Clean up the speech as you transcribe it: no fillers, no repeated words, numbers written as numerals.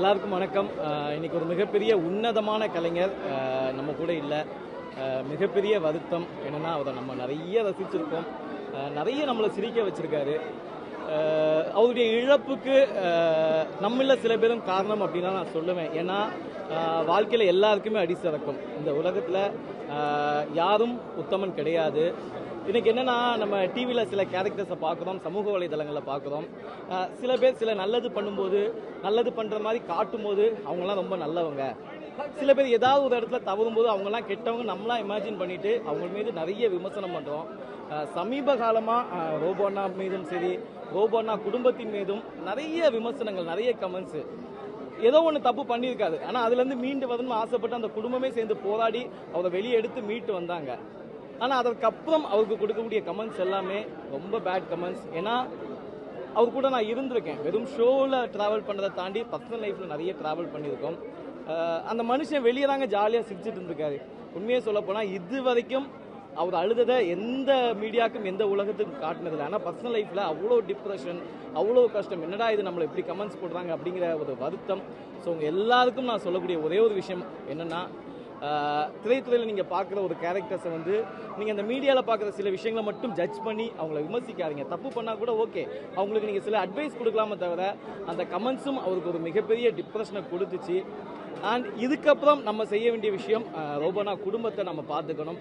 எல்லாருக்கும் வணக்கம். இன்னைக்கு ஒரு மிகப்பெரிய உன்னதமான கலைஞர் நம்ம கூட இல்லை. மிகப்பெரிய வருத்தம் என்னன்னா, அவரை நம்ம நிறைய ரசிச்சிருக்கோம், நிறைய நம்மளை சிரிக்க வச்சிருக்காரு. அவருடைய இழப்புக்கு நம்மள சில பேரும் காரணம் அப்படின்னா நான் சொல்லுவேன். ஏன்னா வாழ்க்கையில் எல்லாருக்குமே அடி சறுக்கும். இந்த உலகத்தில் யாரும் உத்தமன் கிடையாது. இன்னைக்கு என்னன்னா, நம்ம டிவியில் சில கேரக்டர்ஸை பார்க்குறோம், சமூக வலைதளங்களில் பார்க்குறோம். சில பேர் சில நல்லது பண்ணும்போது, நல்லது பண்ணுற மாதிரி காட்டும் போது அவங்களாம் ரொம்ப நல்லவங்க. சில பேர் ஏதாவது ஒரு இடத்துல தவறும்போது அவங்கெல்லாம் கெட்டவங்க நம்மளாம் இமேஜின் பண்ணிட்டு அவங்க மீது நிறைய விமர்சனம் பண்ணுறோம். சமீப காலமாக ரோபோனா மீதும் சரி, ரோபோனா குடும்பத்தின் மீதும் நிறைய விமர்சனங்கள், நிறைய கமெண்ட்ஸு. ஏதோ ஒன்று தப்பு பண்ணியிருக்காரு, ஆனால் அதுலேருந்து மீண்டு வரணும்னு ஆசைப்பட்டு அந்த குடும்பமே சேர்ந்து போராடி அவரை வெளியே எடுத்து மீட்டு வந்தாங்க. ஆனால் அதற்கப்புறம் அவருக்கு கொடுக்கக்கூடிய கமெண்ட்ஸ் எல்லாமே ரொம்ப பேட் கமெண்ட்ஸ். ஏன்னா அவர் கூட நான் இருந்திருக்கேன். வெறும் ஷோவில் ட்ராவல் பண்ணுறதை தாண்டி பர்சனல் லைஃப்பில் நிறைய ட்ராவல் பண்ணியிருக்கோம். அந்த மனுஷன் வெளியே தாங்க ஜாலியாக சிரிச்சுட்டு இருந்திருக்காரு. உண்மையை சொல்லப்போனால் இது வரைக்கும் அவர் அழுததை எந்த மீடியாவுக்கும் எந்த உலகத்துக்கும் காட்டினதில்லை. ஆனால் பர்சனல் லைஃப்பில் அவ்வளோ டிப்ரெஷன், அவ்வளோ கஷ்டம். என்னடா இது நம்மளை எப்படி கமெண்ட்ஸ் போடுறாங்க அப்படிங்கிற ஒரு வருத்தம். ஸோ உங்கள் எல்லாருக்கும் நான் சொல்லக்கூடிய ஒரே ஒரு விஷயம் என்னென்னா, திரைத்துறையில் நீங்கள் பார்க்குற ஒரு கேரக்டர்ஸை நீங்கள் அந்த மீடியாவில் பார்க்குற சில விஷயங்களை மட்டும் ஜட்ஜ் பண்ணி அவங்கள விமர்சிக்காதீங்க. தப்பு பண்ணால் கூட ஓகே, அவங்களுக்கு நீங்கள் சில அட்வைஸ் கொடுக்கலாமே தவிர அந்த கமெண்ட்ஸும் அவருக்கு ஒரு மிகப்பெரிய டிப்ரெஷனை கொடுத்துச்சு. அண்ட் இதுக்கப்புறம் நம்ம செய்ய வேண்டிய விஷயம், ரோபோனா குடும்பத்தை நம்ம பார்த்துக்கணும்.